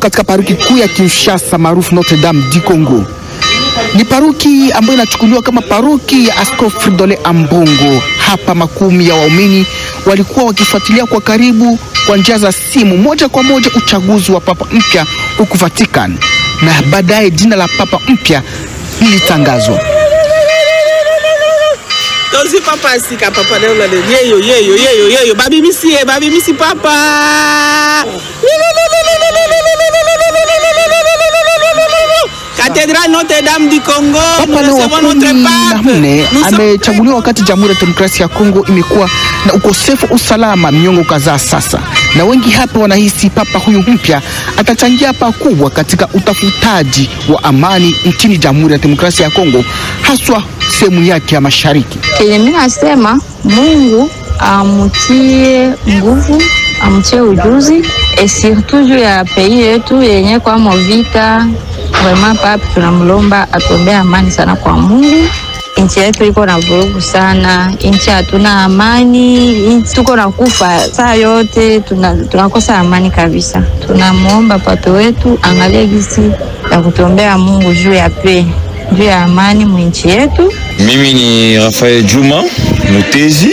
katika paroki kuu ya Kinshasa maarufu Notre Dame du Congo. Ni paroki ambayo inachukuliwa kama paroki ya Askofu Fridolin Ambongo. Hapa makumi ya waumini walikuwa wakifuatilia kwa karibu kwa njia za simu moja kwa moja uchaguzi wa papa mpya huko Vatican, na baadaye jina la papa mpya lilitangazwa. Tozi papa sika papa leo la yeyo babi misi papa. Cathédrale Notre Dame du Congo. Papa Leo wa 14 amechaguliwa wakati Jamhuri ya Demokrasia ya Kongo imekuwa na ukosefu usalama miongo kadhaa sasa, na wengi hapa wanahisi papa huyu mpya atachangia pakubwa katika utafutaji wa amani nchini Jamhuri ya Demokrasia ya Kongo, haswa sehemu yake ya mashariki. Mimi nasema Mungu amutie nguvu, amutie ujuzi, et surtout juu ya pays yetu yenye kwa movita. Vraiment papa tunamlomba atuombee amani sana kwa Mungu. Nchi yetu iko na vurugu sana, nchi hatuna amani, tuko na kufa saa yote, tunakosa amani kabisa. Tunamuomba papa wetu angalie gisi ya kutuombea Mungu juu ya amani mwinchi yetu. Mimi ni Rafael Juma Mutezi,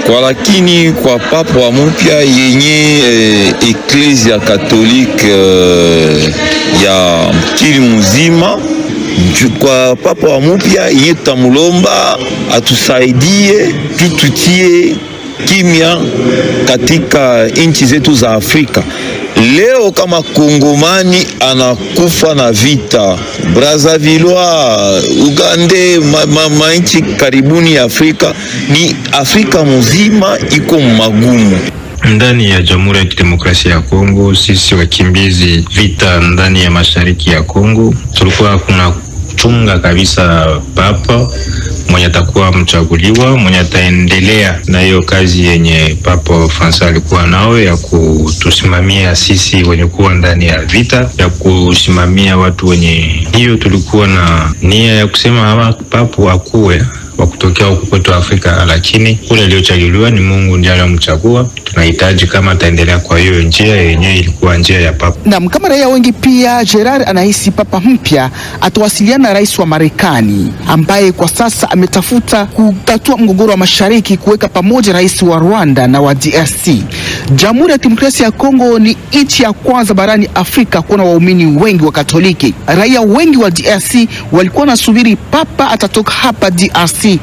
kwa lakini kwa papa wa mpya yenye Eklezia Katolike ya mkili mzima, kwa papa wa mpya yenye tutamulomba atusaidie tutie kimya katika nchi zetu za Afrika. Leo kama Kongomani anakufa na vita, Brazzaville, Uganda, nchi karibuni ya Afrika, ni Afrika mzima iko magumu. Ndani ya Jamhuri ya Kidemokrasia ya Kongo, sisi wakimbizi vita ndani ya mashariki ya Kongo, tulikuwa kuna chunga kabisa papa mwenye atakuwa mchaguliwa, mwenye ataendelea na hiyo kazi yenye Papa Francis alikuwa nao ya kutusimamia sisi wenye kuwa ndani ya vita, ya kusimamia watu wenye. Hiyo tulikuwa na nia ya kusema hawa papa akuwe wa kutokea huko kwetu Afrika, lakini ule aliochaguliwa ni Mungu ndiye aliyomchagua. Tunahitaji kama ataendelea kwa hiyo njia yenyewe ilikuwa njia ya papa. Na kama raia wengi pia, Gerard anahisi papa mpya atawasiliana na rais wa Marekani ambaye kwa sasa ametafuta kutatua mgogoro wa mashariki, kuweka pamoja rais wa Rwanda na wa DRC. Jamhuri ya Demokrasia ya Kongo ni nchi ya kwanza barani Afrika kuwa na waumini wengi wa Katoliki. Raia wengi wa DRC walikuwa nasubiri papa atatoka hapa DRC,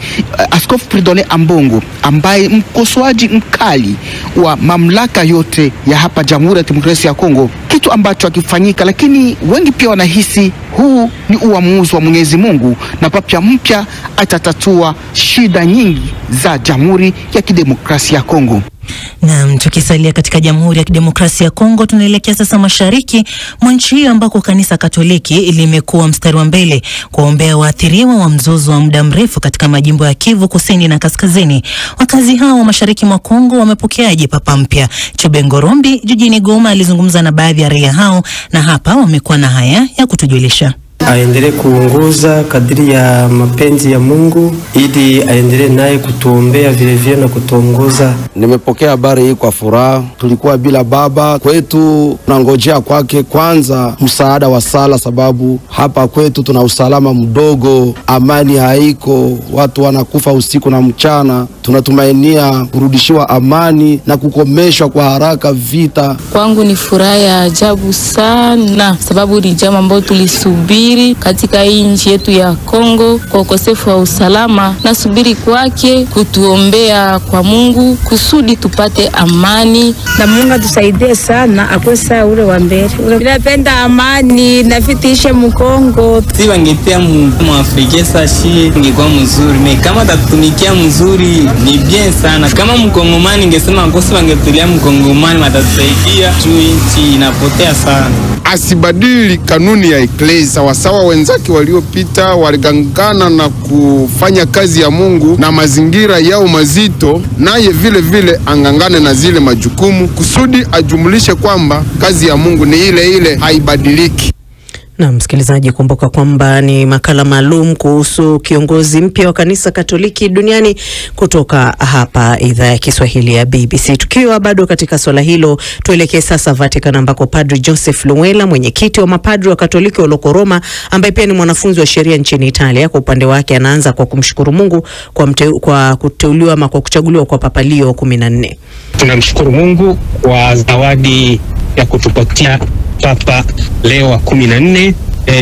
Askofu Fridolin Ambongo, ambaye mkosoaji mkali wa mamlaka yote ya hapa Jamhuri ya Demokrasia ya Kongo, kitu ambacho hakifanyika. Lakini wengi pia wanahisi huu ni uamuzi wa Mwenyezi Mungu na papa mpya atatatua shida nyingi za Jamhuri ya Kidemokrasia ya Kongo. Na tukisalia katika Jamhuri ya Kidemokrasia ya Kongo, tunaelekea sasa mashariki mwa nchi hiyo ambako kanisa Katoliki limekuwa mstari wa mbele kuombea waathiriwa wa mzozo wa muda mrefu katika majimbo ya Kivu Kusini na Kaskazini. Wakazi hao wa mashariki mwa Kongo wamepokeaje papa mpya? Chube Ngorombi jijini Goma alizungumza na baadhi ya raia hao, na hapa wamekuwa na haya ya kutujulisha. Aendelee kuongoza kadiri ya mapenzi ya Mungu, ili aendelee naye kutuombea vile vile na kutuongoza. Nimepokea habari hii kwa furaha. Tulikuwa bila baba kwetu, tunangojea kwake kwanza msaada wa sala, sababu hapa kwetu tuna usalama mdogo, amani haiko, watu wanakufa usiku na mchana. Tunatumainia kurudishiwa amani na kukomeshwa kwa haraka vita. Kwangu ni furaha ya ajabu sana, sababu ni jambo ambalo tulisubiri katika hii nchi yetu ya Kongo kwa ukosefu wa usalama. Nasubiri kwake kutuombea kwa Mungu kusudi tupate amani, na Mungu atusaidie sana akosa ule wa mbele. Tunapenda amani na fitishe mkongo. Si wangetea mu Afrika sashi ingekuwa mzuri. Kama tatumikia mzuri ni bien sana. Kama mkongomani ningesema ngosi wangetulia mkongomani matatusaidia. Nchi inapotea sana. Asibadili kanuni ya Eklezia wasawa wenzake waliopita waligangana na kufanya kazi ya Mungu na mazingira yao mazito, naye vile vile angangane na zile majukumu kusudi ajumulishe kwamba kazi ya Mungu ni ile ile, haibadiliki. Na msikilizaji, kumbuka kwamba ni makala maalum kuhusu kiongozi mpya wa kanisa Katoliki duniani kutoka hapa idhaa ya Kiswahili ya BBC. Tukiwa bado katika swala hilo, tuelekee sasa Vatican ambako Padri Joseph Luwela, mwenyekiti wa mapadri wa Katoliki wa Loko Roma, ambaye pia ni mwanafunzi wa sheria nchini Italia, kwa upande wake anaanza kwa kumshukuru Mungu kwa kuteuliwa ama kwa kuchaguliwa kwa Papa Leo 14. Tunamshukuru Mungu kwa zawadi ya kutupatia Papa Leo wa 14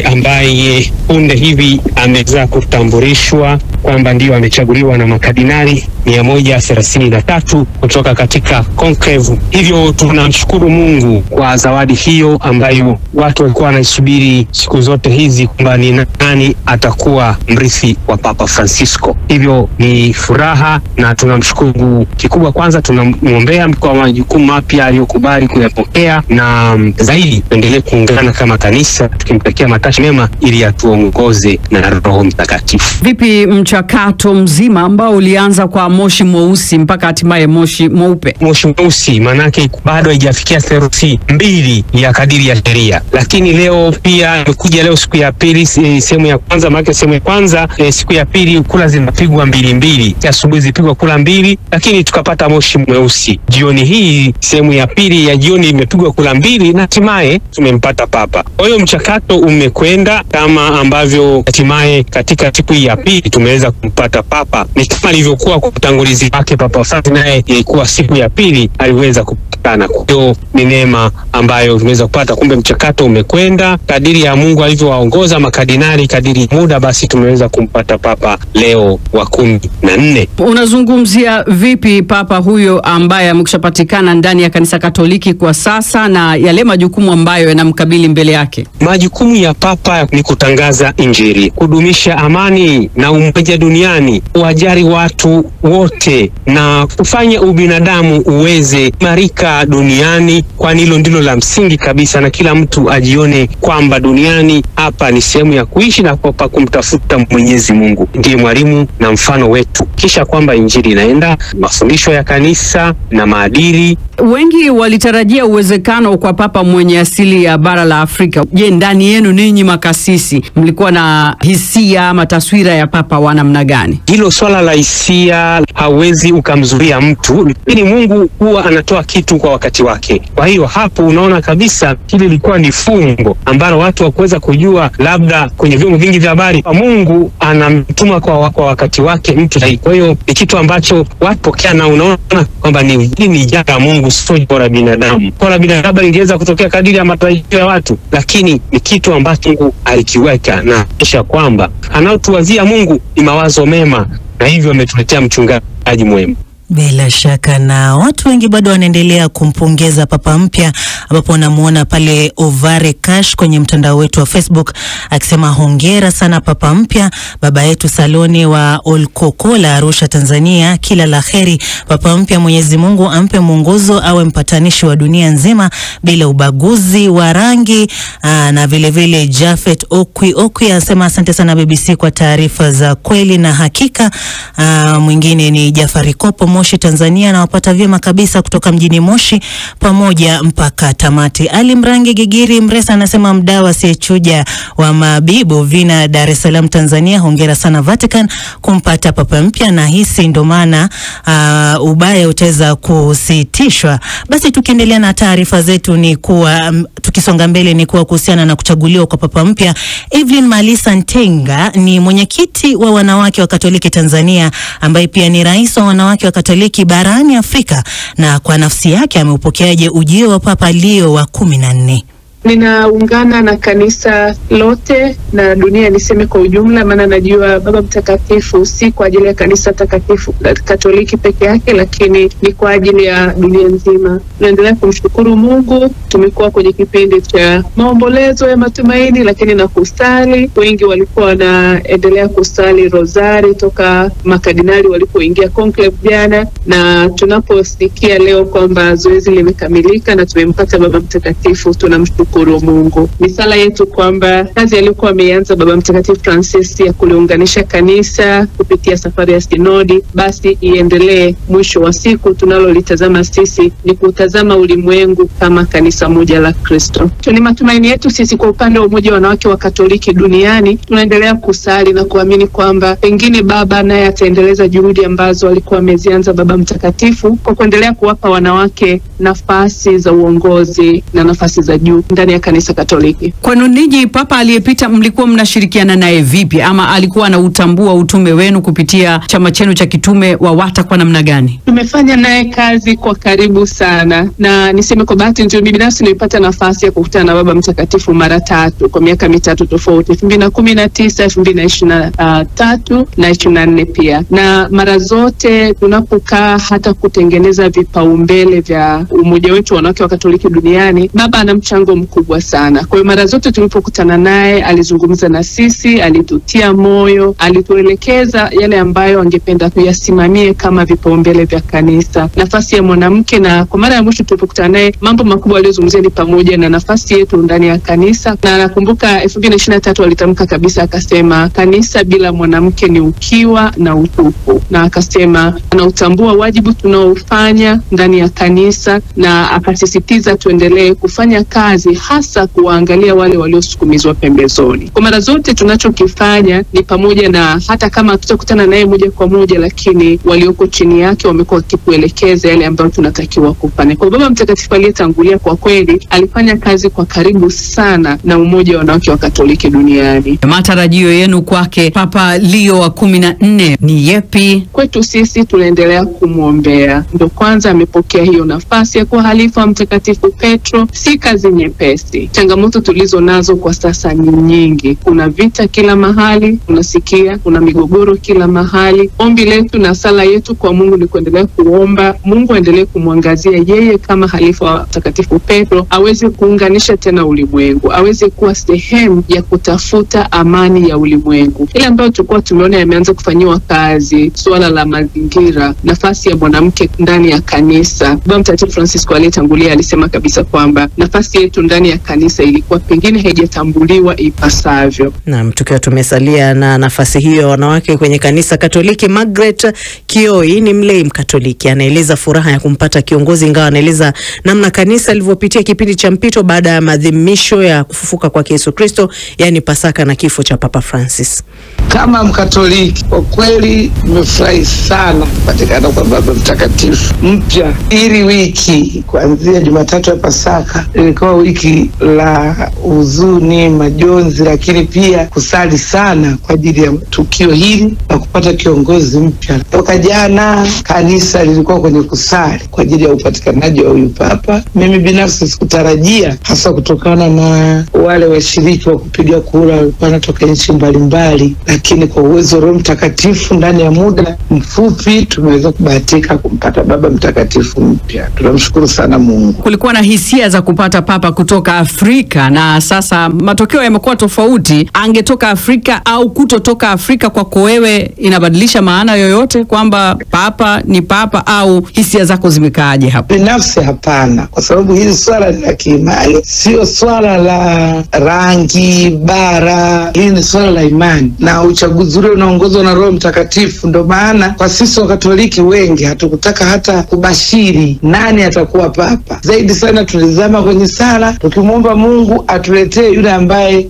ambaye punde hivi ameweza kutambulishwa kwamba ndio amechaguliwa na makardinali 133 kutoka katika conclave. Hivyo tunamshukuru Mungu kwa zawadi hiyo ambayo watu walikuwa wanaisubiri siku zote hizi, kwamba ni nani atakuwa mrithi wa Papa Francisco. Hivyo ni furaha na tunamshukuru. Kikubwa kwanza tunamuombea kwa majukumu mapya aliyokubali kuyapokea, na zaidi tuendelee kuungana kama kanisa tukimtakia matashi mema ili atuongoze na Roho Mtakatifu. Vipi mchakato mzima ambao ulianza kwa moshi mweusi mpaka hatimaye moshi mweupe? Moshi mweusi manake bado haijafikia theluthi 2 ya kadiri ya sheria, lakini leo pia imekuja leo siku ya pili, sehemu ya kwanza. Maana sehemu ya kwanza siku ya pili kula zinapigwa 2, asubuhi zipigwa kula 2, lakini tukapata moshi mweusi. Jioni hii sehemu ya pili ya jioni imepigwa kula 2 na hatimaye tumempata Papa. Kwa hiyo mchakato umekwenda kama ambavyo hatimaye katika siku ya pili tumeweza kumpata Papa. Ni kama ilivyokuwa kwa utangulizi wake Papa Francis, naye ilikuwa siku ya pili aliweza kupatana. Kwa hiyo ni neema ambayo tumeweza kupata. Kumbe mchakato umekwenda kadiri ya Mungu alivyowaongoza makardinali, kadiri muda basi tumeweza kumpata Papa Leo wa 14. Unazungumzia vipi Papa huyo ambaye amekwishapatikana ndani ya kanisa Katoliki kwa sasa na yale majukumu ambayo yanamkabili mbele yake? Majukumu ya Papa ni kutangaza Injili, kudumisha amani na umoja duniani, kuwajali watu wote na kufanya ubinadamu uweze kuimarika duniani, kwani hilo ndilo la msingi kabisa, na kila mtu ajione kwamba duniani hapa ni sehemu ya kuishi na kwa kumtafuta Mwenyezi Mungu. Ndiye mwalimu na mfano wetu, kisha kwamba Injili inaenda, mafundisho ya kanisa na maadili. Wengi walitarajia uwezekano kwa Papa mwenye asili ya bara la Afrika. Je, ndani yenu ninyi makasisi mlikuwa na hisia ama taswira ya Papa wa namna gani? Hilo swala la hisia hauwezi ukamzuia mtu, lakini Mungu huwa anatoa kitu kwa wakati wake. Kwa hiyo hapo unaona kabisa hili lilikuwa ni fumbo ambalo watu hawakuweza kujua, labda kwenye vyombo vingi vya habari. Mungu anamtuma kwa wakati wake mtu. Kwa hiyo ni kitu ambacho watu pokea, na unaona kwamba ni janga Mungu, sio bora binadamu. Bora binadamu ingeweza kutokea kadiri ya matarajio ya watu, lakini ni kitu ambacho Mungu alikiweka, na kisha kwamba anaotuwazia Mungu ni mawazo mema, na hivyo ametuletea mchungaji mwema. Bila shaka, na watu wengi bado wanaendelea kumpongeza Papa mpya, ambapo namuona pale Ovare Cash kwenye mtandao wetu wa Facebook akisema hongera sana Papa mpya, baba yetu Saloni wa Olkokola, Arusha, Tanzania. Kila la kheri Papa mpya, Mwenyezi Mungu ampe mwongozo, awe mpatanishi wa dunia nzima bila ubaguzi wa rangi. Na vile vile Jafet Okwi anasema asante sana BBC kwa taarifa za kweli na hakika. Mwingine ni Jafari Kopo, Moshi, Tanzania, na wapata vyema kabisa kutoka mjini Moshi pamoja mpaka tamati. Ali Mrangi Gigiri Mresa anasema mdawa asiyechuja wa Mabibu Vina, Dar es Salaam, Tanzania, hongera sana Vatican kumpata Papa mpya, na hisi ndo maana ubaya utaweza kusitishwa. Basi tukiendelea na taarifa zetu ni kuwa tukisonga mbele ni kuwa kuhusiana na kuchaguliwa kwa Papa mpya, Evelyn Malisa Ntenga ni mwenyekiti wa wanawake wa Katoliki Tanzania, ambaye pia ni rais wa wanawake wa Katoliki barani Afrika, na kwa nafsi yake ameupokeaje ujio wa Papa Leo wa 14? Ninaungana na kanisa lote na dunia niseme kwa ujumla, maana najua Baba Mtakatifu si kwa ajili ya kanisa takatifu Katoliki peke yake, lakini ni kwa ajili ya dunia nzima. Tunaendelea kumshukuru Mungu. Tumekuwa kwenye kipindi cha maombolezo ya matumaini, lakini na kusali. Wengi walikuwa wanaendelea kusali rozari toka makardinali walipoingia conclave jana, na tunaposikia leo kwamba zoezi limekamilika na tumempata Baba Mtakatifu, tunamshukuru kumshukuru Mungu. Ni sala yetu kwamba kazi aliyokuwa ameanza Baba Mtakatifu Francis ya kuliunganisha kanisa kupitia safari ya sinodi basi iendelee. Mwisho wa siku tunalolitazama sisi ni kutazama ulimwengu kama kanisa moja la Kristo. Ni matumaini yetu sisi kwa upande wa Umoja wa Wanawake wa Katoliki duniani, tunaendelea kusali na kuamini kwamba pengine Baba naye ataendeleza juhudi ambazo alikuwa amezianza Baba Mtakatifu kwa kuendelea kuwapa wanawake nafasi za uongozi na nafasi za juu ndani ya kanisa Katoliki. Kwa ninyi Papa aliyepita mlikuwa mnashirikiana naye vipi, ama alikuwa anautambua utume wenu kupitia chama chenu cha kitume WAWATA kwa namna gani? Tumefanya naye kazi kwa karibu sana, na niseme kwa bahati nzuri mimi binafsi nilipata nafasi ya kukutana na Baba Mtakatifu mara 3 kwa miaka 3 tofauti, 2019, 2023 na 24 pia. Na mara zote tunapokaa hata kutengeneza vipaumbele vya umoja wetu wanawake wa Katoliki duniani, Baba ana mchango mkubwa sana. Kwa hiyo mara zote tulipokutana naye alizungumza na sisi, alitutia moyo, alituelekeza yale ambayo angependa kuyasimamie kama vipaumbele vya kanisa, nafasi ya mwanamke. Na kwa mara ya mwisho tulipokutana naye, mambo makubwa aliyozungumzia ni pamoja na nafasi yetu ndani ya kanisa. Na nakumbuka 2023 alitamka kabisa, akasema kanisa bila mwanamke ni ukiwa na utupu, na akasema anautambua wajibu tunaofanya ndani ya kanisa, na akasisitiza tuendelee kufanya kazi hasa kuangalia wale waliosukumizwa pembezoni. Kwa mara zote tunachokifanya ni pamoja na hata kama tutakutana naye moja kwa moja, lakini walioko chini yake wamekuwa wakituelekeza yale ambayo tunatakiwa kufanya. Kwa Baba Mtakatifu aliyetangulia kwa kweli alifanya kazi kwa karibu sana na Umoja wa Wanawake wa Katoliki duniani. Matarajio yenu kwake Papa Leo wa 14 ni yepi? Kwetu sisi tunaendelea kumwombea. Ndio kwanza amepokea hiyo nafasi ya kuwa halifa wa Mtakatifu Petro. Si kazi nyepesi. Changamoto tulizo nazo kwa sasa ni nyingi. Kuna vita kila mahali, unasikia, kuna migogoro kila mahali. Ombi letu na sala yetu kwa Mungu ni kuendelea kuomba Mungu aendelee kumwangazia yeye kama halifa wa Mtakatifu Petro, aweze kuunganisha tena ulimwengu, aweze kuwa sehemu ya kutafuta amani ya ulimwengu. Ile ambayo tulikuwa tumeona yameanza kufanyiwa kazi, suala la mazingira, nafasi ya mwanamke ndani ya kanisa. Baba Mtakatifu Francisco aliyetangulia alisema kabisa kwamba nafasi yetu ndani ya kanisa ilikuwa pengine haijatambuliwa ipasavyo. Naam, tukiwa tumesalia na nafasi hiyo wanawake kwenye kanisa Katoliki, Margaret Kioi ni mlei Mkatoliki, anaeleza furaha ya kumpata kiongozi, ingawa anaeleza namna kanisa lilivyopitia kipindi cha mpito baada ya maadhimisho ya kufufuka kwa Yesu Kristo, yani Pasaka na kifo cha Papa Francis. Kama Mkatoliki kwa kweli nimefurahi sana kupatikana kwa Baba Mtakatifu mpya. Hili wiki kuanzia Jumatatu ya Pasaka ilikuwa wiki la huzuni, majonzi, lakini pia kusali sana kwa ajili ya tukio hili na kupata kiongozi mpya. Toka jana kanisa lilikuwa kwenye kusali kwa ajili ya upatikanaji wa huyu Papa. Mimi binafsi sikutarajia, hasa kutokana na wale washiriki wa kupiga kura walikuwa wanatoka nchi mbalimbali, lakini kwa uwezo wa Roho Mtakatifu ndani ya muda mfupi tumeweza kubahatika kumpata Baba Mtakatifu mpya. Tunamshukuru sana Mungu. Kulikuwa na hisia za kupata Papa kutoka Afrika, na sasa matokeo yamekuwa tofauti. Angetoka Afrika au kutotoka Afrika, kwako wewe inabadilisha maana yoyote kwamba Papa ni Papa, au hisia zako zimekaaje hapo? Binafsi hapana, kwa sababu hili swala ni la kiimani, sio swala la rangi, bara. Hili ni swala la imani, na uchaguzi ule unaongozwa na Roho Mtakatifu. Ndio maana kwa sisi Wakatoliki wengi hatukutaka hata kubashiri nani atakuwa Papa. Zaidi sana tulizama kwenye sala tukimwomba Mungu atuletee yule ambaye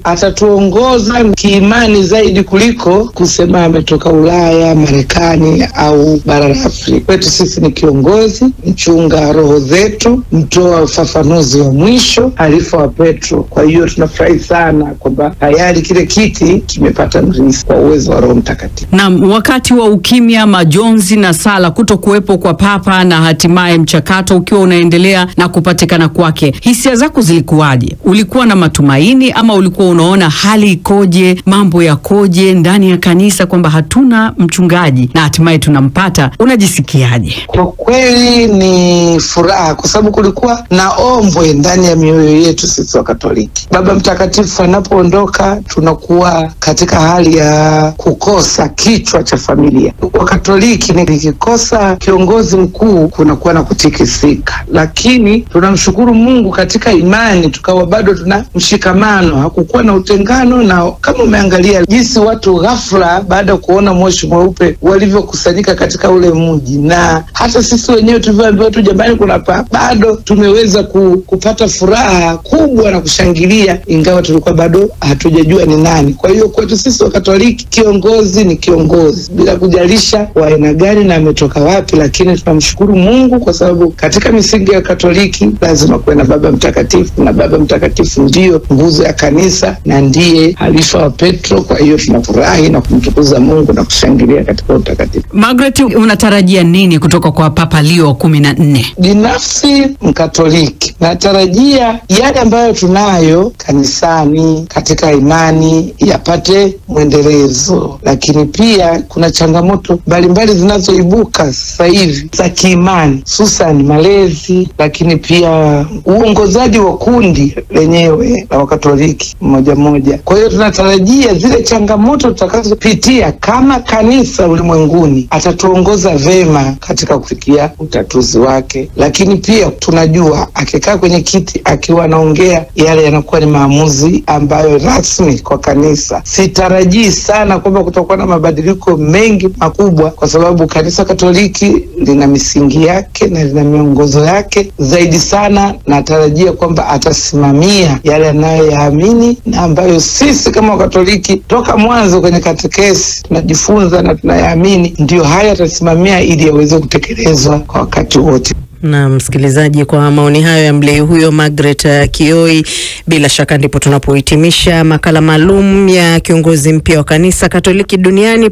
atatuongoza kiimani zaidi kuliko kusema ametoka Ulaya, Marekani au bara la Afrika. Kwetu sisi ni kiongozi, mchunga roho zetu, mtoa ufafanuzi wa mwisho, halifa wa Petro. Kwa hiyo tunafurahi sana kwamba tayari kile kiti kimepata mrithi kwa uwezo wa Roho Mtakatifu. Na wakati wa ukimya, majonzi na sala, kutokuwepo kwa Papa na hatimaye mchakato ukiwa unaendelea na kupatikana kwake, hisia zako zilikuwaje? Ulikuwa na matumaini ama ulikuwa unaona hali ikoje, mambo yakoje ndani ya kanisa kwamba hatuna mchungaji na hatimaye tunampata? Unajisikiaje? Kwa kweli ni furaha, kwa sababu kulikuwa na ombwe ndani ya mioyo yetu sisi Wakatoliki. Baba Mtakatifu anapoondoka tunakuwa katika hali ya kukosa kichwa cha familia. Wakatoliki nikikosa kiongozi mkuu kunakuwa na kutikisika, lakini tunamshukuru Mungu katika imani imani tukawa bado tuna mshikamano, hakukuwa na utengano. Na kama umeangalia jinsi watu ghafla baada ya kuona moshi mweupe walivyokusanyika katika ule mji, na hata sisi wenyewe tulivyoambiwa tu jamani kuna bado tumeweza kupata furaha kubwa na kushangilia, ingawa tulikuwa bado hatujajua ni nani. Kwa hiyo kwetu sisi Wakatoliki kiongozi ni kiongozi bila kujalisha wa aina gani na ametoka wapi, lakini tunamshukuru Mungu kwa sababu katika misingi ya Katoliki lazima kuwe na Baba Mtakatifu, na Baba Mtakatifu ndiyo nguzo ya kanisa na ndiye halifa wa Petro. Kwa hiyo tunafurahi na kumtukuza Mungu na kushangilia katika utakatifu. Margaret, unatarajia nini kutoka kwa Papa Leo 14? Binafsi Mkatoliki natarajia yale ambayo tunayo kanisani katika imani yapate mwendelezo, lakini pia kuna changamoto mbalimbali zinazoibuka sasa hivi za kiimani, hususan malezi, lakini pia uongozaji wa kundi lenyewe la Wakatoliki moja moja. Kwa hiyo tunatarajia zile changamoto tutakazopitia kama kanisa ulimwenguni atatuongoza vema katika kufikia utatuzi wake, lakini pia tunajua akikaa kwenye kiti akiwa anaongea yale yanakuwa ni maamuzi ambayo rasmi kwa kanisa. Sitarajii sana kwamba kutakuwa na mabadiliko mengi makubwa, kwa sababu kanisa Katoliki lina misingi yake na lina miongozo yake. Zaidi sana natarajia kwamba atasimamia yale anayoyaamini na ambayo sisi kama Wakatoliki toka mwanzo kwenye katekesi tunajifunza na tunayaamini, ndio haya atasimamia ili yaweze kutekelezwa kwa wakati wote. Na msikilizaji, kwa maoni hayo ya mlei huyo Margaret Kioi, bila shaka ndipo tunapohitimisha makala maalum ya kiongozi mpya wa kanisa Katoliki duniani.